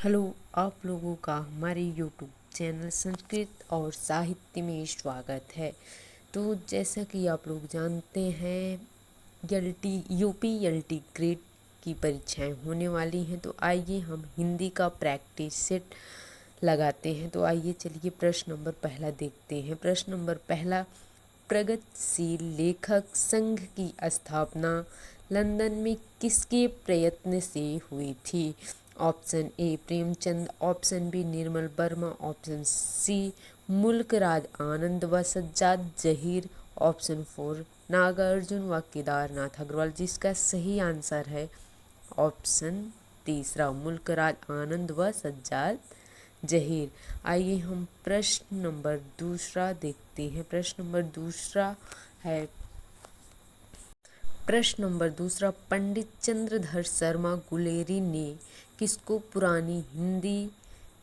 Hello, आप लोगों का हमारे यूट्यूब चैनल संस्कृत और साहित्य में स्वागत है। तो जैसा कि आप लोग जानते हैं, यूपी एलटी ग्रेड की परीक्षाएं होने वाली हैं। तो आइए हम हिंदी का प्रैक्टिस सेट लगाते हैं। तो आइए चलिए प्रश्न नंबर पहला देखते हैं। प्रश्न नंबर पहला, प्रगतिशील लेखक संघ की स्थापना लंदन में किसके प्रयत्न से हुई थी? Option A Premchand, option B Nirmal Verma, option C Mulk Raj Anand व सज्जाद जहीर, ऑप्शन फोर नागार्जुन व केदारनाथ अग्रवाल। जिसका सही आंसर है ऑप्शन तीसरा, मुल्क राज आनंद व सज्जाद जहीर। आइए हम प्रश्न नंबर दूसरा देखते हैं। प्रश्न नंबर दूसरा, पंडित चंद्रधर शर्मा गुलेरी ने किसको पुरानी हिंदी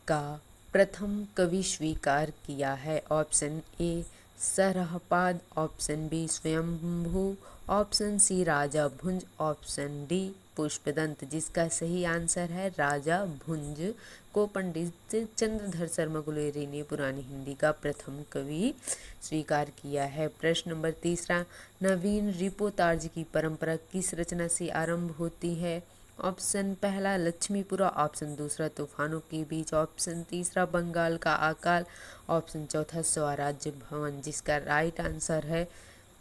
का प्रथम कवि स्वीकार किया है? Option A Sarahpad, option B Swayambhu, option C Raja Bhunj, option D Pushpadant. जिसका सही आंसर है राजा भुंज को पंडित चंद्रधर शर्मा गुलेरी ने पुरानी हिंदी का प्रथम कवि स्वीकार किया है। प्रश्न नंबर तीसरा, नवीन रिपोर्ताज की परंपरा किस रचना से आरंभ होती है? ऑप्शन पहला लक्ष्मीपुरा, ऑप्शन दूसरा तूफानों के बीच, ऑप्शन तीसरा बंगाल का अकाल, ऑप्शन चौथा स्वराज्य भवन। जिसका राइट आंसर है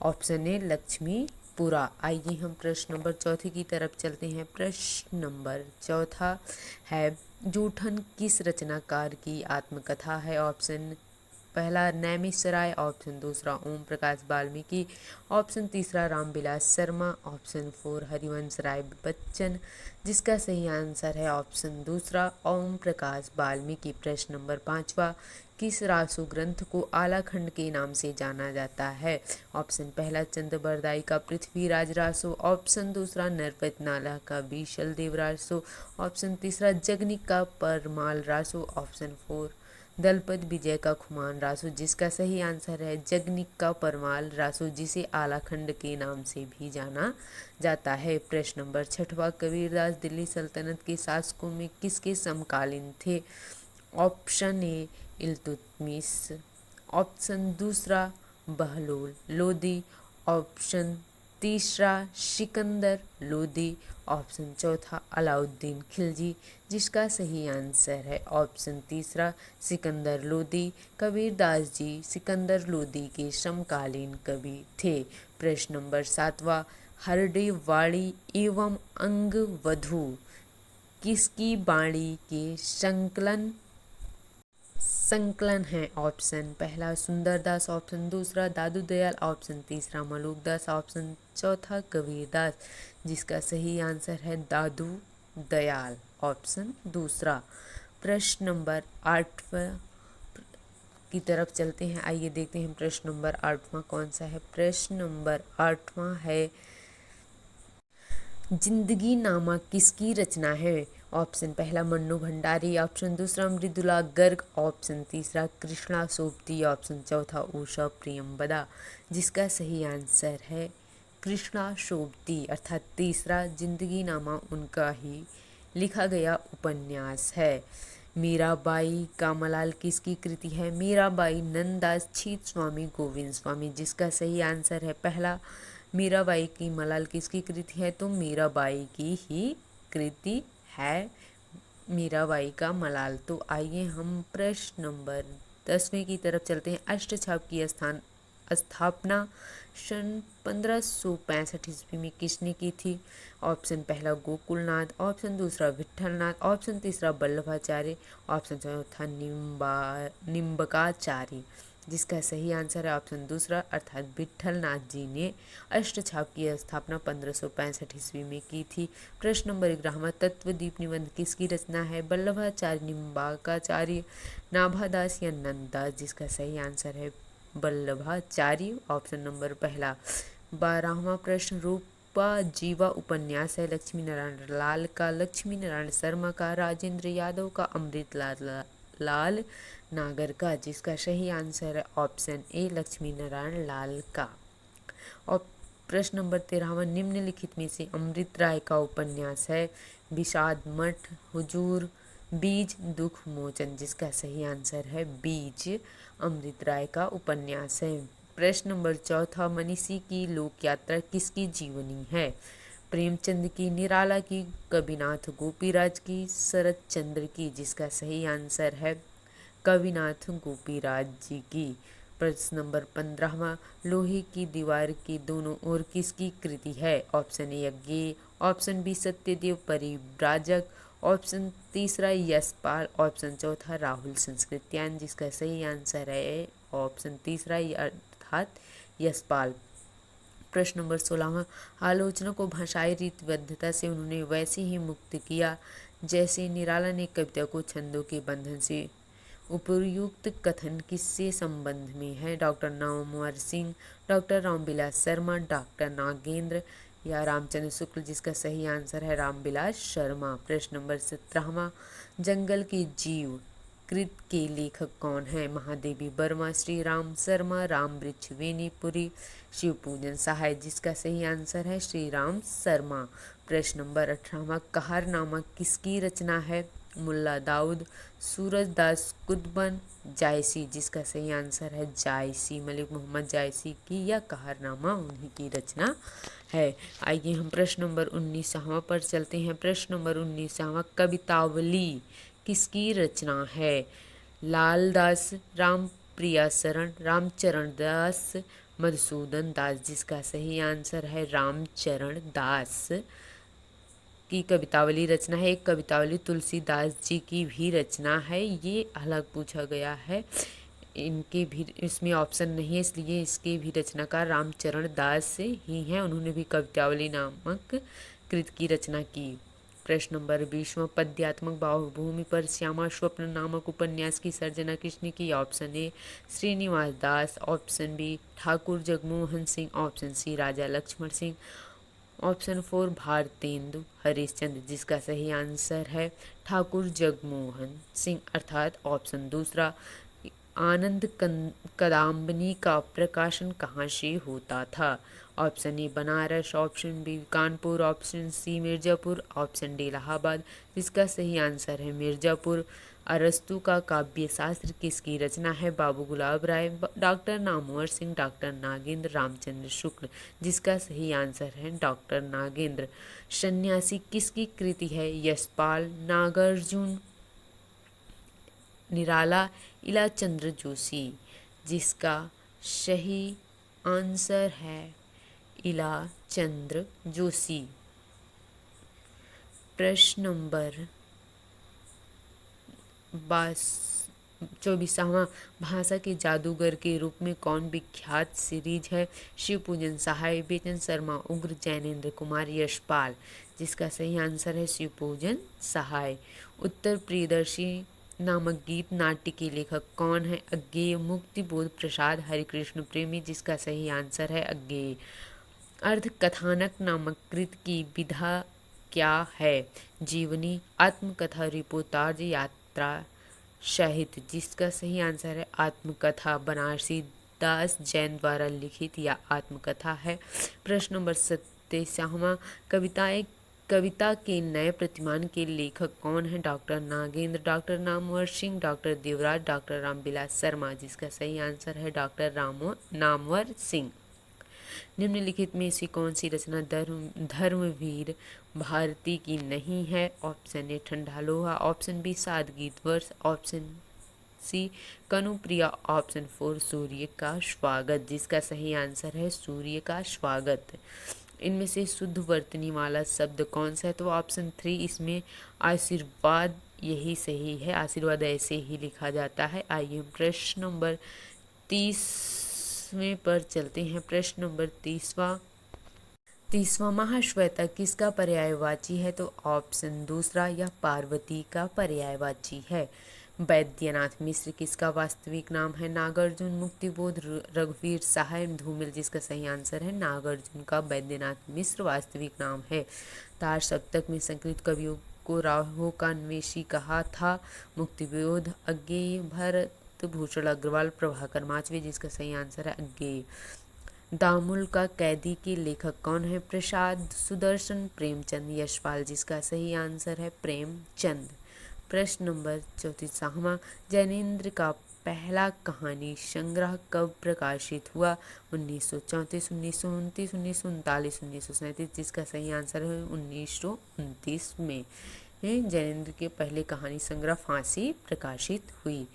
ऑप्शन ए लक्ष्मीपुरा। आइए हम प्रश्न नंबर चौथे की तरफ चलते हैं। प्रश्न नंबर चौथा है, जूठन किस रचनाकार की आत्मकथा है? ऑप्शन पहला नैमिषारण्य, ऑप्शन दूसरा ओम प्रकाश वाल्मीकि, ऑप्शन तीसरा रामविलास शर्मा, ऑप्शन फोर हरिवंश राय बच्चन। जिसका सही आंसर है ऑप्शन दूसरा ओम प्रकाश वाल्मीकि। प्रश्न नंबर पांचवा, किस रासो ग्रंथ को आलाखंड के नाम से जाना जाता है? ऑप्शन पहला चंद्रबरदाई का पृथ्वीराज रासो, ऑप्शन दूसरा नरपत नाला का बीशल देव रासो, ऑप्शन तीसरा जगनिक का परमाल रासो, ऑप्शन फोर दलपत विजय का खुमान रासो। जिसका सही आंसर है जगनिक का परमाल रासो, जिसे आलाखंड के नाम से भी जाना जाता है। प्रश्न नंबर छठवा, कबीरदास दिल्ली सल्तनत के शासकों में किसके समकालीन थे? ऑप्शन ए इल्तुतमिश, ऑप्शन दूसरा बहलोल लोदी, ऑप्शन तीसरा सिकंदर लोदी, ऑप्शन चौथा अलाउद्दीन खिलजी। जिसका सही आंसर है ऑप्शन तीसरा सिकंदर लोदी। कबीरदास जी सिकंदर लोदी के समकालीन कवि थे। प्रश्न नंबर सातवां, हरडे वाणी एवं अंग वधु किसकी वाणी के संकलन है? ऑप्शन पहला सुंदरदास, ऑप्शन दूसरा दादू दयाल, ऑप्शन तीसरा मलुकदास, ऑप्शन चौथा कबीरदास। जिसका सही आंसर है दादू दयाल, ऑप्शन दूसरा। प्रश्न नंबर आठवां की तरफ चलते हैं। आइए देखते हैं प्रश्न नंबर आठवां कौन सा है। प्रश्न नंबर आठवां है, जिंदगी नामा किसकी रचना है? ऑप्शन पहला मन्नू भंडारी, ऑप्शन दूसरा मृदुला गर्ग, ऑप्शन तीसरा कृष्णा सोबती, ऑप्शन चौथा उषा प्रियंवदा। जिसका सही आंसर है कृष्णा सोबती, अर्थात तीसरा। जिंदगी नामा उनका ही लिखा गया उपन्यास है। मीराबाई का मलाल किसकी कृति है? मीराबाई नंददास छीत स्वामी गोविंद स्वामी। जिसका सही आंसर है पहला, मीराबाई की मलाल किसकी कृति है? तो मीराबाई की ही कृति है मीराबाई का मलाल। तो आइए हम प्रश्न नंबर 10वें की तरफ चलते हैं। अष्टछाप की स्थापना सन 1565 ईस्वी में किसने की थी? ऑप्शन पहला गोकुलनाथ, ऑप्शन दूसरा विठलनाथ, ऑप्शन तीसरा वल्लभाचार्य, ऑप्शन चौथा निम्बकाचार्य। जिसका सही आंसर है ऑप्शन दूसरा, अर्थात विठलनाथ जी ने अष्टछाप की स्थापना 1565 ईस्वी में की थी। प्रश्न नंबर 11, तत्वदीप निबंध किसकी रचना है? वल्लभाचार्य, निम्बाकाचार्य, नाभादास या नंददास। जिसका सही आंसर है वल्लभाचार्य, ऑप्शन नंबर पहला। 12वां प्रश्न, रूपा जीवा उपन्यास है लक्ष्मी नारायण लाल का, लक्ष्मी नारायण शर्मा का, राजेंद्र यादव का, अमृत लाल नागर का। जिसका सही आंसर है ऑप्शन ए लक्ष्मी नारायण लाल का। और प्रश्न नंबर 13, निम्नलिखित में से अमृत राय का उपन्यास है? विषाद मठ, हुजूर, बीज दुख मोचन, जिसका सही आंसर है बीज, अमृत राय का उपन्यास है। प्रश्न नंबर चौथा, मनीषी की लोक यात्रा किसकी जीवनी है? प्रेमचंद की, निराला की, कविनाथ गोपीराज की, शरत चंद्र की, जिसका सही आंसर है कविनाथ गोपीराज जी की। प्रश्न नंबर 15वां, लोहे की दीवार के दोनों ओर किसकी कृति है? Option A Agyeya, option B Satyadev Parivrajak, option तीसरा यशपाल, ऑप्शन चौथा राहुल संस्कृत्यायन, जिसका सही आंसर है ऑप्शन तीसरा अर्थात यशपाल। प्रश्न नंबर 16वां, आलोचना को भाषाई रीतिबद्धता से उन्होंने वैसे ही मुक्त किया जैसे निराला ने कविता को छंदों के बंधन से। उपर्युक्त कथन किससे संबंध में है? Doctor Namvar Singh, doctor Ramvilas Sharma, doctor Nagendra या रामचंद्र शुक्ल, जिसका सही आंसर है रामविलास शर्मा। प्रश्न नंबर 17वां, जंगल के जीव कृत के लेखक कौन है? महादेवी वर्मा, श्री राम शर्मा, राम वृक्ष वेनीपुरी, शिवपूजन सहाय, जिसका सही आंसर है श्री राम शर्मा। प्रश्न नंबर 18वां, कहारनामा किसकी रचना है? मुल्ला दाऊद, सूरजदास कुतुबन, जायसी, जिसका सही आंसर है जायसी, मलिक मोहम्मद जायसी की यह कहारनामा उन्हीं की रचना है। आइए हम प्रश्न नंबर 19वां पर चलते हैं। प्रश्न नंबर 19वां, कवितावली किसकी रचना है? लालदास, राम प्रिया शरण, रामचरण दास, मधुसूदन दास, जिसका सही आंसर है रामचरण दास की कवितावली रचना है। एक कवितावली तुलसीदास जी की भी रचना है, ये अलग पूछा गया है, इनके भी इसमें ऑप्शन नहीं है, इसलिए इसके भी रचनाकार रामचरण दास ही हैं। उन्होंने भी कवितावली नामक कृत की रचना की। प्रश्न नंबर 20वां, पद्यात्मक बाहुभूमि पर श्यामा स्वप्न नामक उपन्यास की सर्जना किसने की? Option A Srinivas Das, option B Thakur Jagmohan Singh, option C Raja Lakshman Singh, option 4 Bharatendu Harishchandra, जिसका सही आंसर है ठाकुर जगमोहन सिंह अर्थात ऑप्शन दूसरा। आनंद कदम्बनी का प्रकाशन कहाँ से होता था? Option A Banaras, option B Kanpur, option C Mirzapur, option D Allahabad, जिसका सही आंसर है मिर्जापुर। अरस्तु का काव्य शास्त्र किसकी रचना है? बाबू गुलाब राय, डॉक्टर नामवर सिंह, डॉक्टर नागेंद्र, रामचंद्र शुक्ल, जिसका सही आंसर है डॉक्टर नागेंद्र। सन्यासी किसकी कृति है? यशपाल, नागार्जुन, निराला, इलाचंद्र जोशी, जिसका सही आंसर है इलाचंद्र जोशी। प्रश्न नंबर 24वां, भाषा के जादूगर के रूप में कौन विख्यात सीरीज है? शिवपूजन सहाय, बेचन शर्मा, उग्र, जैनेन्द्र कुमार, यशपाल, जिसका सही आंसर है शिवपूजन सहाय। उत्तर प्रियदर्शी नामक गीत नाट्य के लेखक कौन है? अज्ञेय, मुक्तिबोध प्रसाद, हरिकृष्ण प्रेमी, जिसका सही आंसर है अज्ञेय। अर्ध कथानक नामक कृत की विधा क्या है? जीवनी, आत्मकथा, रिपोर्टाज, यात्रा साहित्य, जिसका सही आंसर है आत्मकथा। बनारसी दास जैन द्वारा लिखित या आत्मकथा है। प्रश्न नंबर 27वां, कविता के नए प्रतिमान के लेखक कौन है? Doctor Nagendra, doctor Namvar Singh, doctor Devraj, doctor Ramvilas Sharma, जिसका सही आंसर है डॉक्टर नामवर सिंह। निम्नलिखित में से कौन सी रचना धर्मवीर भारती की नहीं है? ऑप्शन ए ठंडा लोहा, ऑप्शन बी सादगीत वर्ष, ऑप्शन सी कनुप्रिया, ऑप्शन 4 सूर्य का स्वागत, जिसका सही आंसर है सूर्य का स्वागत। इनमें से शुद्ध वर्तनी वाला शब्द कौन सा है? तो ऑप्शन 3 इसमें आशीर्वाद यही सही है, आशीर्वाद ऐसे ही लिखा जाता है। आइए प्रश्न नंबर 30वें पर चलते हैं। प्रश्न नंबर 30वां, महाश्वेता किसका पर्यायवाची है? तो ऑप्शन दूसरा यह पार्वती का पर्यायवाची है। वैद्यनाथ मिश्र किसका वास्तविक नाम है? नागार्जुन, मुक्तिबोध, रघुवीर सहाय, धूमिल, जिसका सही आंसर है नागार्जुन का वैद्यनाथ मिश्र वास्तविक नाम है। तार सप्तक में संस्कृत कवियों को राहों का अन्वेषी कहा था? मुक्तिबोध, अज्ञेय, भरत भूषण अग्रवाल, प्रभाकर माचवे, जिसका सही आंसर है अज्ञेय। दामुल का कैदी के लेखक कौन है? प्रसाद, सुदर्शन, प्रेमचंद, यशपाल, जिसका सही आंसर है प्रेमचंद। प्रश्न नंबर 34वां, जैनेन्द्र का पहला कहानी संग्रह कब प्रकाशित हुआ? 1934, 1929, 1939, 1937, जिसका सही आंसर है 1929 में जैनेन्द्र के पहले कहानी संग्रह फांसी प्रकाशित हुई।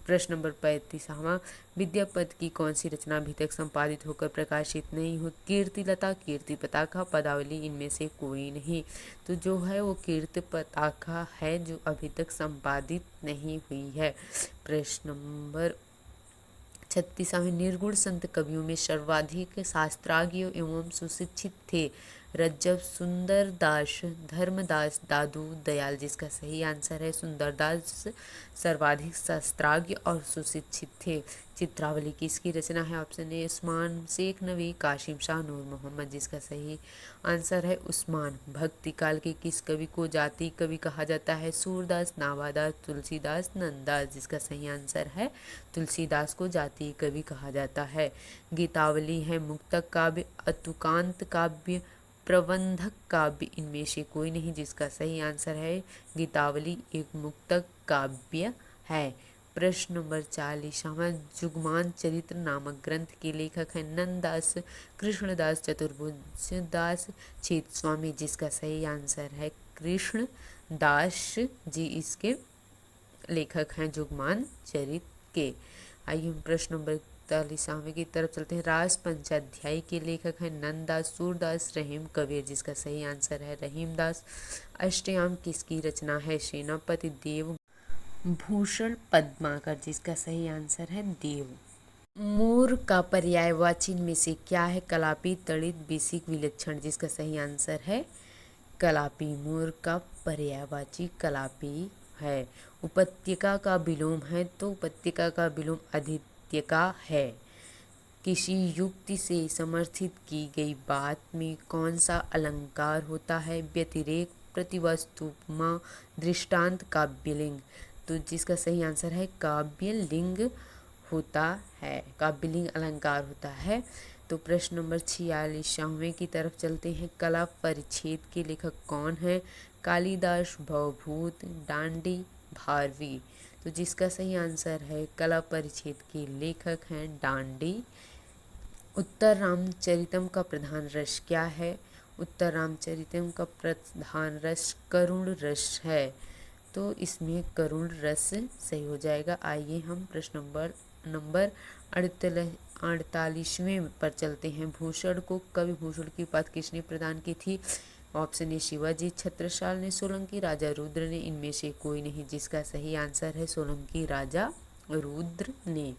प्रश्न नंबर 35वां, विद्यापति की कौन सी रचना अभी तक संपादित होकर प्रकाशित नहीं हुई? कीर्तिलता, कीर्ति पताका, पदावली, इनमें से कोई नहीं। तो जो है वो कीर्ति पताका है जो अभी तक संपादित नहीं हुई है। प्रश्न नंबर 36वां, निर्गुण संत कवियों में सर्वाधिक शास्त्राज्ञ एवं सुशिक्षित थे? रज्जब, सुंदरदास, धर्मदास, दादू दयाल, जिसका सही आंसर है सुंदरदास सर्वाधिक शास्त्राज्ञ और सुशिक्षित थे। चित्रावली किसकी रचना है? ऑप्शन ए उस्मान शेख नवी, कासिम शाह, नूर मोहम्मद, जिसका सही आंसर है उस्मान। भक्ति काल के किस कवि को जाति कवि कहा जाता है? सूरदास, नावादास, तुलसीदास, नंददास, जिसका सही आंसर है तुलसीदास को जाति कवि कहा जाता है। गीतावली है मुक्तक काव्य, अतुकांत काव्य, प्रबंधक काव्य, इनमें से कोई नहीं, जिसका सही आंसर है गीतावली एक मुक्तक काव्य है। प्रश्न नंबर 40वां, जुगमान चरित्र नामक ग्रंथ के लेखक हैं नंददास, कृष्णदास, चतुर्भुज दास, छेद स्वामी, जिसका सही आंसर है कृष्णदास जी इसके लेखक हैं जुगमान चरित्र के। आइए हम प्रश्न नंबर 41वें की तरफ चलते हैं। रास पंचाध्यायी के लेखक हैं नंददास, सूरदास, रहीम कबीर, जिसका सही आंसर है रहीमदास। अष्टयाम किसकी रचना है? सेनापति देव भूषण पद्माकर, जिसका सही आंसर है देव। मोर का पर्यायवाची में से क्या है? कलापी, तड़ित, बिसिक, विलक्षण, जिसका सही आंसर है कलापी। मोर का पर्यायवाची कलापी है। उपत्यका का विलोम है तो उपत्यका का विलोम अधित्यका है। किसी युक्ति से समर्थित की गई बात में कौन सा अलंकार होता है? व्यतिरेक, प्रतिवस्तु, उपमा, दृष्टांत, काव्यलिंग, तो जिसका सही आंसर है काव्यलिंग होता है, काव्यलिंग अलंकार होता है। तो प्रश्न नंबर 46वें की तरफ चलते हैं। कला परिच्छेद के लेखक कौन है? कालिदास, भवभूत, डांडी, भारवी, तो जिसका सही आंसर है कला परिच्छेद के लेखक हैं डांडी। उत्तर रामचरितम का प्रधान रस क्या है? उत्तर रामचरितम का प्रधान रस करुण रस है, तो इसमें करुण रस सही हो जाएगा। आइए हम प्रश्न नंबर 48वें पर चलते हैं। भूषण को कवि भूषण की उपाधि किसने प्रदान की थी? ऑप्शन ए शिवाजी, छत्रसाल ने, सोलंकी राजा रुद्र ने, इनमें से कोई नहीं, जिसका सही आंसर है सोलंकी राजा रुद्र ने।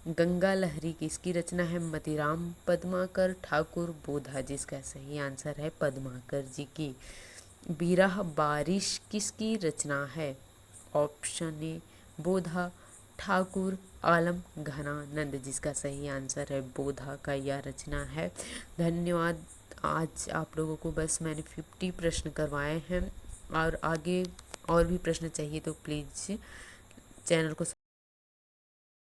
गंगा लहरी किसकी रचना है? मतीराम, पद्माकर, ठाकुर, बोधा, जिसका सही आंसर है पद्माकर जी की। बिरह बारिश किसकी रचना है? ऑप्शन ए बोधा, ठाकुर, आलम, घनानंद, जिसका सही आंसर है बोधा का यह रचना है। धन्यवाद। आज आप लोगों को बस मैंने 50 प्रश्न करवाए हैं और आगे और भी प्रश्न चाहिए तो प्लीज़ चैनल को